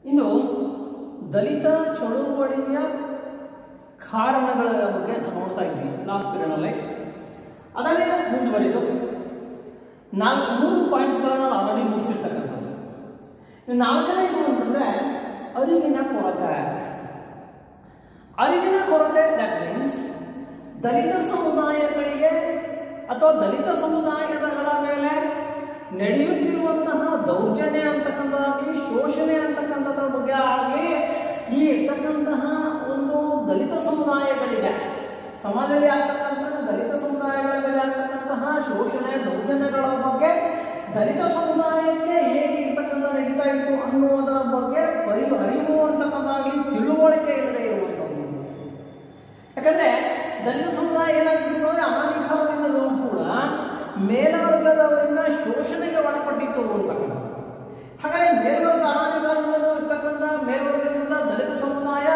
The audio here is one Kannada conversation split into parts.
ಇನ್ನು ದಲಿತ ಚಳುವಳಿಯ ಕಾರಣಗಳ ಬಗ್ಗೆ ನಾವು ನೋಡ್ತಾ ಇದ್ವಿ ಲಾಸ್ಟ್ ಪೀರಿಯಡ್ ಅಲ್ಲಿ. ಅದನ್ನೇ ಮುಂದುವರಿದು 3 ಪಾಯಿಂಟ್ಸ್ಗಳನ್ನು ಆಲ್ರೆಡಿ ಮುಗಿಸಿರ್ತಕ್ಕಂಥದ್ದು. ನಾಲ್ಕನೇದು ಅಂತಂದ್ರೆ ಅರಿವಿನ ಕೊರತೆ. ಅರಿವಿನ ಕೊರತೆ ದಟ್ ಮೀನ್ಸ್ ದಲಿತ ಸಮುದಾಯಗಳಿಗೆ ಅಥವಾ ದಲಿತ ಸಮುದಾಯಗಳ ಮೇಲೆ ನಡೆಯುತ್ತಿರುವಂತಹ ದೌರ್ಜನ್ಯ ಅಂತಕ್ಕಂಥದ್ದಾಗಲಿ, ಶೋಷಣೆ ಅಂತಕ್ಕಂಥದ್ರ ಬಗ್ಗೆ ಆಗಲಿ, ಈ ಇರ್ತಕ್ಕಂತಹ ಒಂದು ದಲಿತ ಸಮುದಾಯಗಳಿಗೆ ಸಮಾಜದಲ್ಲಿ ಆಗ್ತಕ್ಕಂತಹ ದಲಿತ ಸಮುದಾಯಗಳ ಮೇಲೆ ಆಗ್ತಕ್ಕಂತಹ ಶೋಷಣೆ ದೌರ್ಜನ್ಯಗಳ ಬಗ್ಗೆ ದಲಿತ ಸಮುದಾಯಕ್ಕೆ ಹೇಗೆ ಇರ್ತಕ್ಕಂಥ ನಡೀತಾ ಇತ್ತು ಅನ್ನುವುದರ ಬಗ್ಗೆ ಅರಿವು ಅಂತಕ್ಕಂಥದ್ದಾಗಲಿ ತಿಳುವಳಿಕೆ ಇಲ್ಲದೆ ಇರುವಂಥದ್ದು. ಯಾಕಂದ್ರೆ ದಲಿತ ಸಮುದಾಯ ಏನಾಗ್ತಿತ್ತು ಅಂದ್ರೆ ಅನಾದಿ ಕಾಲದಿಂದಲೂ ಕೂಡ ಮೇಲ್ವರ್ಗದವರಿಂದ ಶೋಷಣೆಗೆ ಒಳಪಟ್ಟಿತ್ತು ಅಂತಕ್ಕಂಥದ್ದು. ಹಾಗಾಗಿ ಮೇಲ್ವರ್ಗ ಅನಾದಿ ಕಾಲದಿಂದಲೂ ಇರ್ತಕ್ಕಂಥ ಮೇಲ್ವರ್ಗದಿಂದ ದಲಿತ ಸಮುದಾಯ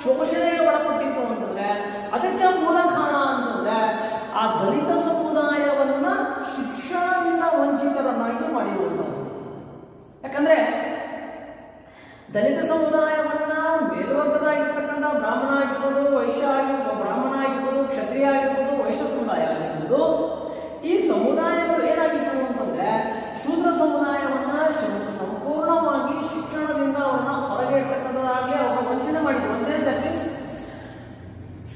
ಶೋಷಣೆಗೆ ಒಳಪಟ್ಟಿತ್ತು ಅಂತಂದ್ರೆ ಅದಕ್ಕೆ ಮೂಲ ಕಾರಣ ಅಂತಂದ್ರೆ ಆ ದಲಿತ ಸಮುದಾಯವನ್ನ ಶಿಕ್ಷಣದಿಂದ ವಂಚಿತರನ್ನಾಗಿ ಮಾಡಿರುವಂಥದ್ದು. ಯಾಕಂದ್ರೆ ದಲಿತ ಸಮುದಾಯವನ್ನ ಮೇಲ್ವರ್ಗದಾಗಿರ್ತಕ್ಕಂಥ ಬ್ರಾಹ್ಮಣ ಆಗಿರ್ಬೋದು, ವೈಶ್ಯ ಆಗಿರ್ಬೋದು, ಬ್ರಾಹ್ಮಣ ಆಗಿರ್ಬೋದು, ಕ್ಷತ್ರಿಯ ಆಗಿರ್ಬೋದು, ವೈಶ್ಯ ಸಮುದಾಯ ಆಗಿರ್ಬೋದು, ಈ ಸಮುದಾಯಗಳು ಏನಾಗಿತ್ತು ಅಂತಂದ್ರೆ ಶೂದ್ರ ಸಮುದಾಯವನ್ನ ಸಂಪೂರ್ಣವಾಗಿ ಶಿಕ್ಷಣದಿಂದ ಅವರನ್ನ ಹೊರಗೆ ಇರ್ತಕ್ಕಂಥದ್ದಾಗಲಿ ಅವ್ರನ್ನ ವಂಚನೆ ಮಾಡಿದ್ರು. ವಂಚನೆ ದಟ್ ಮೀನ್ಸ್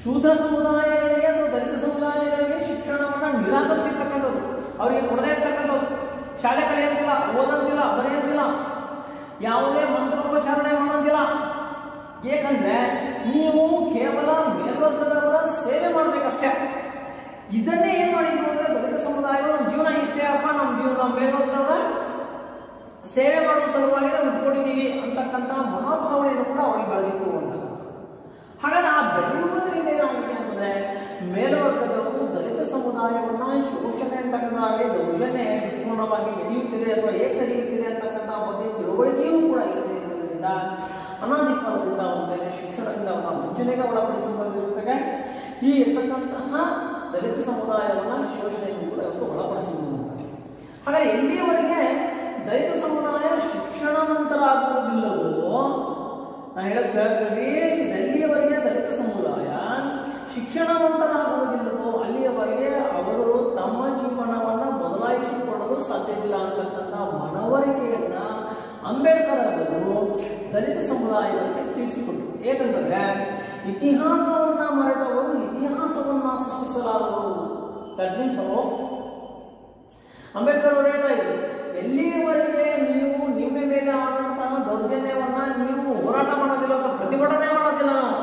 ಶೂದ್ರ ಸಮುದಾಯಗಳಿಗೆ ಅಥವಾ ದಲಿತ ಸಮುದಾಯಗಳಿಗೆ ಶಿಕ್ಷಣವನ್ನ ನಿರಾಕರಿಸಿರ್ತಕ್ಕಂಥದ್ದು, ಅವರಿಗೆ ಕೊಡದೇ ಇರ್ತಕ್ಕಂಥದ್ದು. ಶಾಲೆ ಕಲಿಯಂತಿಲ್ಲ, ಓದಂತಿಲ್ಲ, ಬರೆಯಂತಿಲ್ಲ, ಯಾವುದೇ ಮಂತ್ರೋಪಚಾರಣೆ ಮಾಡೋದಿಲ್ಲ. ಏಕೆಂದ್ರೆ ನೀವು ಕೇವಲ ಮೇಲ್ವರ್ಗದವರ ಸೇವೆ ಮಾಡಬೇಕಷ್ಟೇ. ಇದನ್ನೇ ಏನ್ ಮಾಡಿದ್ರು ಅಂದ್ರೆ ದಲಿತ ಸಮುದಾಯಗಳು ನಮ್ಮ ಜೀವನ ಇಷ್ಟೇ ಅಪ್ಪ, ನಮ್ಮ ಜೀವನ ಮೇಲ್ವರ್ಗದವರ ಸೇವೆ ಮಾಡುವ ಸಲುವಾಗಿ ನಾವು ಇಟ್ಕೊಂಡಿದ್ದೀವಿ ಅಂತಕ್ಕಂಥ ಮನೋಭಾವನೆಯನ್ನು ಕೂಡ ಅವರಿಗೆ ಬೆಳೆದಿತ್ತು ಅಂತ. ಹಾಗಾದ್ರೆ ಆ ಬೆಳೆಯುವುದರಿಂದ ಏನಾಗಿದೆ ಅಂತಂದ್ರೆ ಮೇಲ್ವರ್ಗದವರು ದಲಿತ ಸಮುದಾಯವನ್ನ ಶೋಷಣೆ ಅಂತಕ್ಕಂಥದ್ದಾಗಲಿ ದೌರ್ಜನ್ಯ ಪೂರ್ಣವಾಗಿ ನಡೆಯುತ್ತಿದೆ ಅಥವಾ ಹೇಗೆ ನಡೆಯುತ್ತಿದೆ ಅಂತಕ್ಕಂಥ ಬಗ್ಗೆ ತಿಳುವಳಿಕೆಯೂ ಕೂಡ ಇಲ್ಲದೆ ಇರುವುದರಿಂದ ಅನಾದಿ ಕಾಲದಿಂದ ಅವರ ಮೇಲೆ ಶಿಕ್ಷಣದಿಂದ ಅವರ ವಂಚನೆಗೆ ಒಳಪಡಿಸುವುದಕ್ಕೆ ಈ ಇರ್ತಕ್ಕಂತಹ ದಲಿತ ಸಮುದಾಯವನ್ನ ಶೋಷಣೆಗೂ ಕೂಡ ಇವತ್ತು ಒಳಪಡಿಸುವುದು. ಹಾಗಾಗಿ ಎಲ್ಲಿಯವರೆಗೆ ದಲಿತ ಸಮುದಾಯ ಶಿಕ್ಷಣವಂತರಾಗುವುದಿಲ್ಲವೋ, ನಾನು ಹೇಳಕ್ ಹೇಳ್ತೀವಿ, ಎಲ್ಲಿಯವರೆಗೆ ದಲಿತ ಸಮುದಾಯ ಶಿಕ್ಷಣವಂತರಾಗುವುದಿಲ್ಲವೋ ಅಲ್ಲಿಯವರೆಗೆ ಅವರು ತಮ್ಮ ಜೀವನವನ್ನ ಬದಲಾಯಿಸಿಕೊಳ್ಳಲು ಸಾಧ್ಯವಿಲ್ಲ ಅಂತಕ್ಕಂಥ ಮನವರಿಕೆಯನ್ನ ಅಂಬೇಡ್ಕರ್ ಅವರು ದಲಿತ ಸಮುದಾಯಗಳಿಗೆ ತಿಳಿಸಿಕೊಟ್ಟರು. ಏಕೆಂದರೆ ಇತಿಹಾಸವನ್ನ ಮರೆತವರು ಇತಿಹಾಸವನ್ನ ಸೃಷ್ಟಿಸಲಾರರು. ದಟ್ ಮೀನ್ಸ್ ಅಂಬೇಡ್ಕರ್ ಅವರು ಹೇಳ್ತಾ ಇದ್ರು, ಎಲ್ಲಿಯವರೆಗೆ ನೀವು ನಿಮ್ಮ ಮೇಲೆ ಆದಂತಹ ದೌರ್ಜನ್ಯವನ್ನ ನೀವು ಹೋರಾಟ ಮಾಡೋದಿಲ್ಲ ಅಥವಾ ಪ್ರತಿಭಟನೆ ಮಾಡೋದಿಲ್ಲ, ನಾವು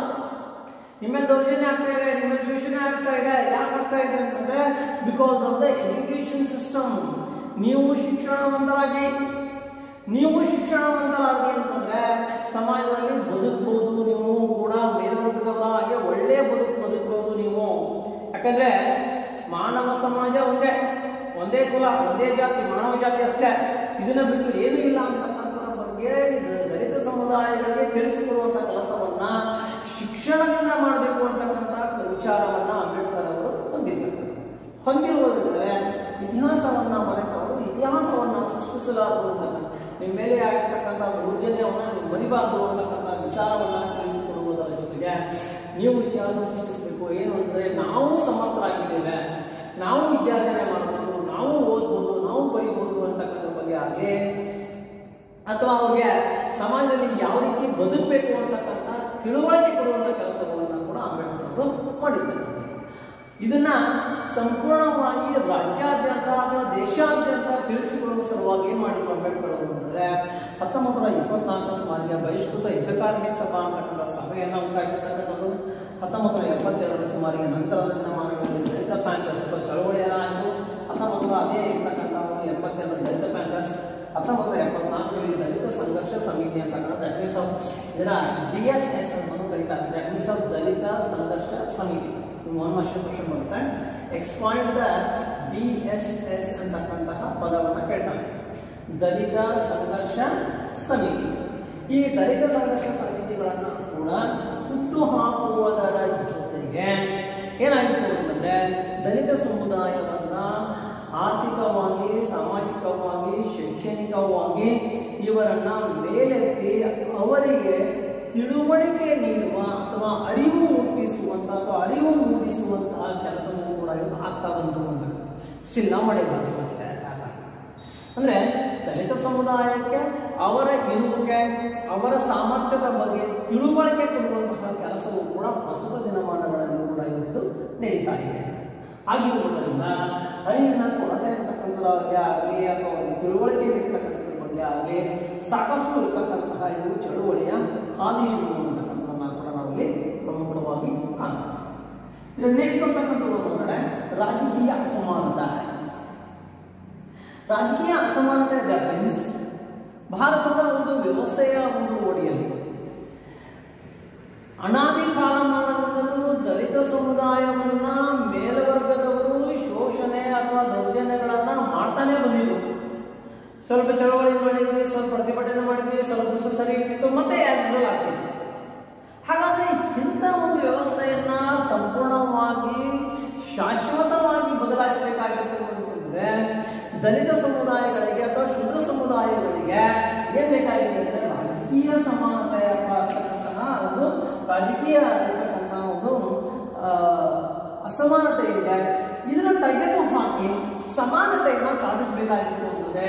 ನಿಮ್ಮ ದೌರ್ಜನ್ಯ ಆಗ್ತಾ ಇದೆ, ನಿಮ್ಮ ಶೋಷಣೆ ಆಗ್ತಾ ಇದೆ, ಯಾಕೆ ಆಗ್ತಾ ಇದೆ ಅಂತಂದ್ರೆ because of the education system. ನೀವು ಶಿಕ್ಷಣವಂತರಾಗಿ ಅಂತಂದ್ರೆ ಸಮಾಜದಲ್ಲಿ ಬದುಕಬಹುದು, ನೀವು ಕೂಡ ಮೇಲ್ವರ್ಗದವರಾಗಿ ಒಳ್ಳೆ ಬದುಕಬಹುದು ನೀವು. ಯಾಕಂದ್ರೆ ಮಾನವ ಸಮಾಜ ಒಂದೇ ಕುಲ, ಒಂದೇ ಜಾತಿ, ಮಾನವ ಜಾತಿ ಅಷ್ಟೇ. ಇದನ್ನ ಬಿಟ್ಟು ಏನೂ ಇಲ್ಲ ಅಂತಕ್ಕಂಥದ್ರ ಬಗ್ಗೆ ದಲಿತ ಸಮುದಾಯಗಳಿಗೆ ತಿಳಿಸಿಕೊಡುವಂತ ಕೆಲಸವನ್ನ ಶಿಕ್ಷಣದಿಂದ ಮಾಡಬೇಕು ಅಂತಕ್ಕಂಥ ವಿಚಾರವನ್ನ ಅಂಬೇಡ್ಕರ್ ಅವರು ಹೊಂದಿರುವುದರಿಂದ ಇತಿಹಾಸವನ್ನ ಮರೆತವರು ಇತಿಹಾಸವನ್ನ ಸೃಷ್ಟಿಸಲಾರರು. ನಿಮ್ಮ ಮೇಲೆ ಆಗಿರ್ತಕ್ಕಂಥ ದೌರ್ಜನ್ಯವನ್ನ ನೀವು ಮರಿಬಾರದು ಅಂತಕ್ಕಂಥ ವಿಚಾರವನ್ನ ತಿಳಿಸಿಕೊಡುವುದರ ಜೊತೆಗೆ ನೀವು ಇತಿಹಾಸ ಸೃಷ್ಟಿಸಬೇಕು. ಏನು ಅಂದ್ರೆ ನಾವು ಸಮರ್ಥರಾಗಿದ್ದೇವೆ, ನಾವು ವಿದ್ಯಾರ್ಜನೆ ಮಾಡಬಹುದು, ನಾವು ಓದ್ಬೋದು, ನಾವು ಬರೀಬಹುದು ಅಂತಕ್ಕಂಥ ಬಗ್ಗೆ ಆಗಲಿ ಅಥವಾ ಅವ್ರಿಗೆ ಸಮಾಜದಲ್ಲಿ ಯಾವ ರೀತಿ ಬದುಕಬೇಕು ಅಂತಕ್ಕಂಥ ತಿಳುವಳಿಕೆ ಕೊಡುವಂತ ಕೆಲಸಗಳನ್ನ ಕೂಡ ಅಂಬೇಡ್ಕರ್ ಅವರು ಮಾಡಿದ್ದಾರೆ. ಇದನ್ನ ಸಂಪೂರ್ಣವಾಗಿ ರಾಜ್ಯಾದ್ಯಂತ ಅಥವಾ ದೇಶಾದ್ಯಂತ ತಿಳಿಸಿಕೊಳ್ಳುವ ಸಲುವಾಗಿ ಏನ್ ಮಾಡಿದ್ರು ಅಂಬೇಡ್ಕರ್ ಅವರು ಅಂದ್ರೆ 1924 ಸುಮಾರಿಗೆ ಬಹಿಷ್ಕೃತ ಹಿತಕಾರಣಿ ಸಭಾ ಅಂತಕ್ಕಂಥ ಸಭೆಯನ್ನ ಉಂಟಾಗಿರ್ತಕ್ಕಂಥದ್ದು. 1972 ಸುಮಾರಿಗೆ ನಂತರದ ದಿನಮಾನಗಳಲ್ಲಿ ದಲಿತ ಪ್ಯಾಂಥರ್ಸ್ ಚಳವಳಿಯನ್ನ ಆಯಿತು. 1972 ದಲಿತ ಪ್ಯಾಂಥರ್ಸ್, 1974 ದಲಿತ ಸಂಘರ್ಷ ಸಮಿತಿ ಅಂತಕ್ಕಂಥ ದಟ್ ಮೀನ್ಸ್ ಆಫ್ ಇದನ್ನ DSS ಅಂತ ಕರೀತಾರೆ. ದಟ್ ಮೀನ್ಸ್ ಆಫ್ ದಲಿತ ಸಂಘರ್ಷ ಸಮಿತಿ. ಒಂದು ಕ್ವಶನ್ ಬರುತ್ತೆ, ಎಕ್ಸ್ಪಾಂಡ್ ದ DSS ಅಂತಕ್ಕಂತಹ ಪದವನ್ನು ಕೇಳ್ತಾರೆ. ದಲಿತ ಸಂಘರ್ಷ ಸಮಿತಿ. ಈ ದಲಿತ ಸಂಘರ್ಷ ಸಮಿತಿಗಳನ್ನ ಕೂಡ ಹುಟ್ಟು ಹಾಕುವುದರ ಜೊತೆಗೆ ಏನಾಯಿತು ಅಂತಂದ್ರೆ ದಲಿತ ಸಮುದಾಯವನ್ನ ಆರ್ಥಿಕವಾಗಿ, ಸಾಮಾಜಿಕವಾಗಿ, ಶೈಕ್ಷಣಿಕವಾಗಿ ಇವರನ್ನ ಮೇಲೆತ್ತಿ ಅವರಿಗೆ ತಿಳುವಳಿಕೆ ನೀಡುವ ಅಥವಾ ಅರಿವು ಮೂಡಿಸುವಂತಹ ಅಥವಾ ಅರಿವು ಮೂಡಿಸುವಂತಹ ಕೆಲಸವೂ ಕೂಡ ಇದು ಆಗ್ತಾ ಬಂತು ಅಂತ ಸ್ಟಿಲ್ ನಾವು ಮಾಡಿದ್ದಾರೆ. ಅಂದ್ರೆ ದಲಿತ ಸಮುದಾಯಕ್ಕೆ ಅವರ ಇರುವಿಕೆ ಅವರ ಸಾಮರ್ಥ್ಯದ ಬಗ್ಗೆ ತಿಳುವಳಿಕೆ ಕೊಡುವಂತಹ ಕೆಲಸವೂ ಕೂಡ ಪ್ರಸ್ತುತ ದಿನಮಾನಗಳಲ್ಲಿ ಕೂಡ ಇವತ್ತು ನಡೀತಾ ಇದೆ. ಆಗಿರುವುದರಿಂದ ಅರಿವಿನ ಕೊರತೆ ಇರ್ತಕ್ಕಂಥವ್ರಿಗೆ ಆಗಲಿ ಅಥವಾ ಅವರಿಗೆ ತಿಳುವಳಿಕೆ ಇರ್ತಕ್ಕಂಥದ್ರ ಬಗ್ಗೆ ಆಗಲಿ ಸಾಕಷ್ಟು ಇರ್ತಕ್ಕಂತಹ ಇವು ಚಳುವಳಿಯ ಹಾದಿ ಇರುವಂತಕ್ಕಂಥದ್ದನ್ನ ಕೂಡ ನಾವಿಲ್ಲಿ ಪ್ರಮುಖವಾಗಿ ಕಾಣ್ತೀವಿ. ಇದು ನೆಕ್ಸ್ಟ್ ಅಂತಕ್ಕಂಥದ್ದು ಅಂದರೆ ರಾಜಕೀಯ ಅಸಮಾನತೆ. ರಾಜಕೀಯ ಅಸಮಾನತೆ ಮೀನ್ಸ್ ಭಾರತದ ಒಂದು ವ್ಯವಸ್ಥೆಯ ಒಂದು ಓಡಿಯಲ್ಲಿ ಅನಾದಿ ಕಾಲಮಾನದಿಂದಲೂ ದಲಿತ ಸಮುದಾಯವನ್ನ ಮೇಲ್ವರ್ಗದವರು ಶೋಷಣೆ ಅಥವಾ ದೌರ್ಜನ್ಯಗಳನ್ನ ಮಾಡ್ತಾನೆ ಬಂದಿದ್ರು. ಸ್ವಲ್ಪ ಚಳವಳಿ ಮಾಡಿದ್ವಿ, ಸ್ವಲ್ಪ ಪ್ರತಿಭಟನೆ ಮಾಡಿದ್ವಿ, ಸ್ವಲ್ಪ ದಿವಸ ಸರಿ ಇರ್ತಿತ್ತು, ಮತ್ತೆ ಆಗ್ತಿತ್ತು. ಹಾಗಾದ್ರೆ ಇಂಥ ಒಂದು ವ್ಯವಸ್ಥೆಯನ್ನ ಸಂಪೂರ್ಣವಾಗಿ ಶಾಶ್ವತವಾಗಿ ಬದಲಾಯಿಸಬೇಕಾಗಿತ್ತು ಅಂತಂದ್ರೆ ದಲಿತ ಸಮುದಾಯಗಳಿಗೆ ಅಥವಾ ಶೂದ್ರ ಸಮುದಾಯಗಳಿಗೆ ಏನ್ ಬೇಕಾಗಿದೆ ಅಂದ್ರೆ ರಾಜಕೀಯ ಸಮಾನತೆ ಅಂತಕ್ಕಂತಹ ಒಂದು ರಾಜಕೀಯ ಇರ್ತಕ್ಕಂತಹ ಒಂದು ಅಸಮಾನತೆ ಇದೆ. ಇದನ್ನ ತೆಗೆದು ಹಾಕಿ ಸಮಾನತೆಯನ್ನ ಸಾಧಿಸಬೇಕಾಗಿತ್ತು ಅಂದ್ರೆ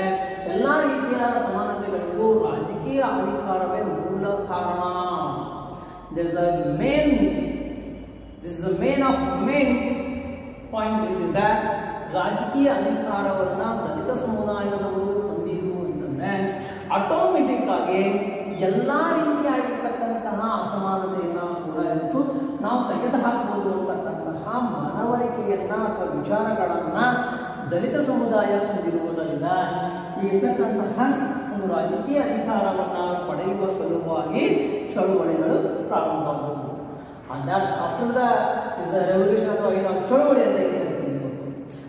ಎಲ್ಲಾ ರೀತಿಯ ಸಮಾನತೆಗಳಿಗೂ ರಾಜಕೀಯ ಅಧಿಕಾರವೇ ಮೂಲ ಕಾರಣ. This is the main point is that ರಾಜಕೀಯ ಅಧಿಕಾರವನ್ನ ದಲಿತ ಸಮುದಾಯದವರು ಹೊಂದಿದ್ರು ಅಂತಂದ್ರೆ ಆಟೋಮೆಟಿಕ್ ಆಗಿ ಎಲ್ಲಾ ರೀತಿಯಾಗಿರ್ತಕ್ಕಂತಹ ಅಸಮಾನತೆಯನ್ನ ಕೂಡ ಇವತ್ತು ನಾವು ತೆಗೆದುಹಾಕಬಹುದು ಅಂತಕ್ಕಂತಹ ಮನವರಿಕೆಯನ್ನ ಅಥವಾ ವಿಚಾರಗಳನ್ನ ದಲಿತ ಸಮುದಾಯ ಹೊಂದಿರುವುದರಿಂದ ಇರ್ತಕ್ಕಂತಹ ಒಂದು ರಾಜಕೀಯ ಅಧಿಕಾರವನ್ನ ಪಡೆಯುವ ಸಲುವಾಗಿ ಚಳುವಳಿಗಳು ಪ್ರಾರಂಭವಾದವು. ಆಫ್ಟರ್ ದ ರೆವಲ್ಯೂಷನ್ ಅಥವಾ ಏನು ಚಳುವಳಿ ಅಂತ ಹೇಳ್ತೀವಿ,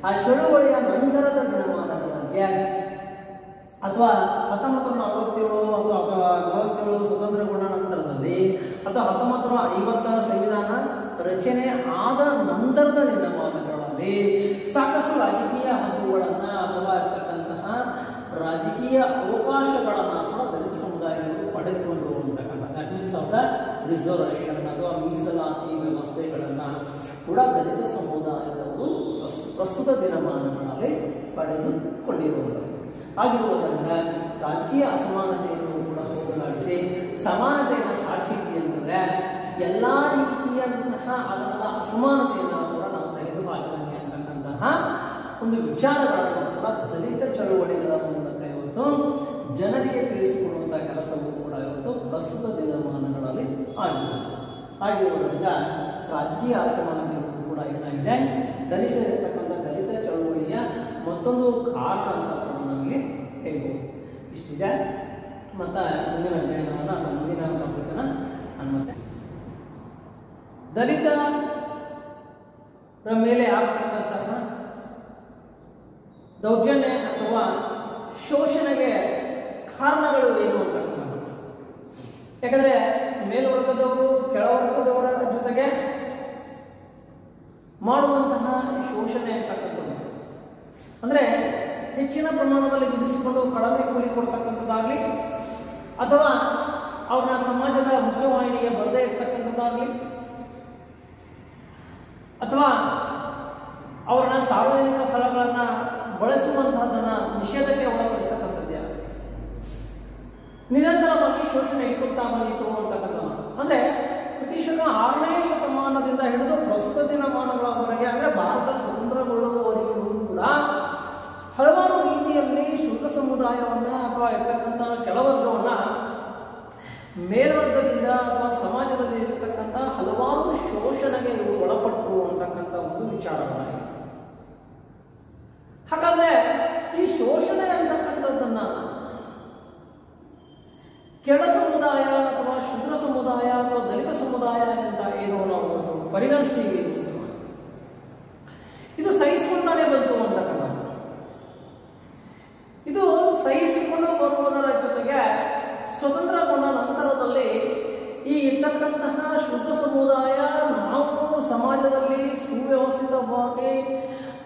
ಆ ಚಳುವಳಿಯ ನಂತರದ ದಿನಮಾನಗಳಲ್ಲಿ ಅಥವಾ 1947 ಅಥವಾ 47 ಸ್ವತಂತ್ರಗೊಂಡ ನಂತರದಲ್ಲಿ ಅಥವಾ 1950 ಸಂವಿಧಾನ ರಚನೆ ಆದ ನಂತರದ ದಿನಮಾನಗಳಲ್ಲಿ ಸಾಕಷ್ಟು ರಾಜಕೀಯ ಹಕ್ಕುಗಳನ್ನ ಅಥವಾ ಇರ್ತಕ್ಕಂತಹ ರಾಜಕೀಯ ಅವಕಾಶಗಳನ್ನ ಕೂಡ ದಲಿತ ಸಮುದಾಯಗಳು ಪಡೆದುಕೊಂಡು ಅಂತಕ್ಕಂಥ that means of the reservation ಅಥವಾ ಮೀಸಲಾತಿ ವ್ಯವಸ್ಥೆಗಳನ್ನ ಕೂಡ ದಲಿತ ಸಮುದಾಯದವರು ಪ್ರಸ್ತುತ ದಿನಮಾನಗಳಲ್ಲಿ ಪಡೆದುಕೊಂಡಿರುವಂಥದ್ದು. ಆಗಿರುವುದರಿಂದ ರಾಜಕೀಯ ಅಸಮಾನತೆಯನ್ನು ಕೂಡ ಹೋಗಲಾಡಿಸಿ ಸಮಾನತೆಯನ್ನು ಸಾಧಿಸಿದ್ವಿ ಅಂತಂದ್ರೆ ಎಲ್ಲಾ ರೀತಿಯಂತಹ ಆದಂತಹ ಅಸಮಾನತೆಯನ್ನು ಕೂಡ ನಾವು ತೆಗೆದುಹಾಕಲಾಗಿ ಅಂತಕ್ಕಂತಹ ಒಂದು ವಿಚಾರಗಳನ್ನು ಕೂಡ ದಲಿತ ಚಳುವಳಿಗಳ ಮೂಲಕ ಇವತ್ತು ಜನರಿಗೆ ತಿಳಿಸಿಕೊಡುವಂತಹ ಕೆಲಸವೂ ಕೂಡ ಇವತ್ತು ಪ್ರಸ್ತುತ ದಿನಮಾನಗಳಲ್ಲಿ ಆಗಿದೆ. ಆಗಿರುವುದರಿಂದ ರಾಜಕೀಯ ಅಸಮಾನತೆಗಳು ಕೂಡ ಏನಾಗಿದೆ ಧರಿಸಿರತಕ್ಕಂಥ ದಲಿತ ಚಳುವಳಿಯ ಮತ್ತೊಂದು ಕಾರಣ ಅಂತ ನಮಗೆ ಹೇಳ್ಬೋದು. ಇಷ್ಟಿದೆ. ಮತ್ತೆ ಮುಂದಿನ ಅಧ್ಯಯನವನ್ನು ಅಥವಾ ಮುಂದಿನ ಟಾಪಿಕನ್ನ ನಾನು ಮತ್ತೆ ದಲಿತರ ಮೇಲೆ ಆಗ್ತಕ್ಕಂತಹ ದೌರ್ಜನ್ಯ ಅಥವಾ ಶೋಷಣೆಗೆ ಕಾರಣಗಳು ಏನು ಅಂತಕ್ಕಂಥದ್ದು. ಯಾಕಂದ್ರೆ ಮೇಲ್ವರ್ಗದವರು ಕೆಳವರ್ಗದವರ ಜೊತೆಗೆ ಮಾಡುವಂತಹ ಶೋಷಣೆ ಅಂತಕ್ಕಂಥದ್ದು ಅಂದ್ರೆ ಹೆಚ್ಚಿನ ಪ್ರಮಾಣದಲ್ಲಿ ದುಡಿಸಿಕೊಂಡು ಕಡಿಮೆ ಕೂಲಿ ಕೊಡ್ತಕ್ಕಂಥದ್ದಾಗ್ಲಿ ಅಥವಾ ಅವ್ರನ್ನ ಸಮಾಜದ ಮುಖ್ಯವಾಹಿನಿಗೆ ಬರದೇ ಇರ್ತಕ್ಕಂಥದ್ದಾಗ್ಲಿ ಅಥವಾ ಅವ್ರನ್ನ ಸಾರ್ವಜನಿಕ ಸ್ಥಳಗಳನ್ನ ಬಳಸುವಂತಹದನ್ನ ನಿಷೇಧಕ್ಕೆ ಒಳಪಡಿಸ್ತಕ್ಕಂಥದ್ದೇ ನಿರಂತರವಾಗಿ ಶೋಷಣೆ ಹಿಡಿಕೊಳ್ತಾ ಬಂದಿತ್ತು ಅಂತಕ್ಕಂಥ ಅಂದ್ರೆ ಕ್ರಿಸ್ತಶಕ 6ನೇ ಶತಮಾನದಿಂದ ಹಿಡಿದು ಪ್ರಸ್ತುತ ದಿನಮಾನಗಳವರೆಗೆ ಅಂದ್ರೆ ಭಾರತ ಸ್ವತಂತ್ರಗೊಳ್ಳುವವರೆಗೂ ಕೂಡ ಹಲವಾರು ರೀತಿಯಲ್ಲಿ ಶೂದ್ರ ಸಮುದಾಯವನ್ನ ಅಥವಾ ಇರ್ತಕ್ಕಂಥ ಕೆಳವರ್ಗವನ್ನ ಮೇಲ್ವರ್ಗದಿಂದ ಅಥವಾ ಸಮಾಜದಲ್ಲಿ ಇರತಕ್ಕಂಥ ಹಲವಾರು ಶೋಷಣೆಗೆ ಒಳಪಟ್ಟು ಅಂತಕ್ಕಂಥ ಒಂದು ವಿಚಾರಗಳಾಗಿದೆ. ಹಾಗಾದ್ರೆ ಈ ಶೋಷಣೆ ಅಂತಕ್ಕಂಥದ್ದನ್ನ ಕೆಳ ಸಮುದಾಯ ಅಥವಾ ಶೂದ್ರ ಸಮುದಾಯ ಅಥವಾ ದಲಿತ ಸಮುದಾಯ ಅಂತ ಏನು ನಾವು ಪರಿಗಣಿಸ್ತೀವಿ, ಇದು ಸಹಿಸಿಕೊಂಡಾನೆ ಬಂತು ಅಂತಕ್ಕಂಥ ಇದು ಸಹಿಸಿಕೊಂಡು ಬರುವುದರ ಜೊತೆಗೆ ಸ್ವತಂತ್ರಗೊಂಡ ನಂತರದಲ್ಲಿ ಈ ಇರ್ತಕ್ಕಂತಹ ಶೂದ್ರ ಸಮುದಾಯ ನಾವು ಸಮಾಜದಲ್ಲಿ ಸುವ್ಯವಸ್ಥಿತವಾಗಿ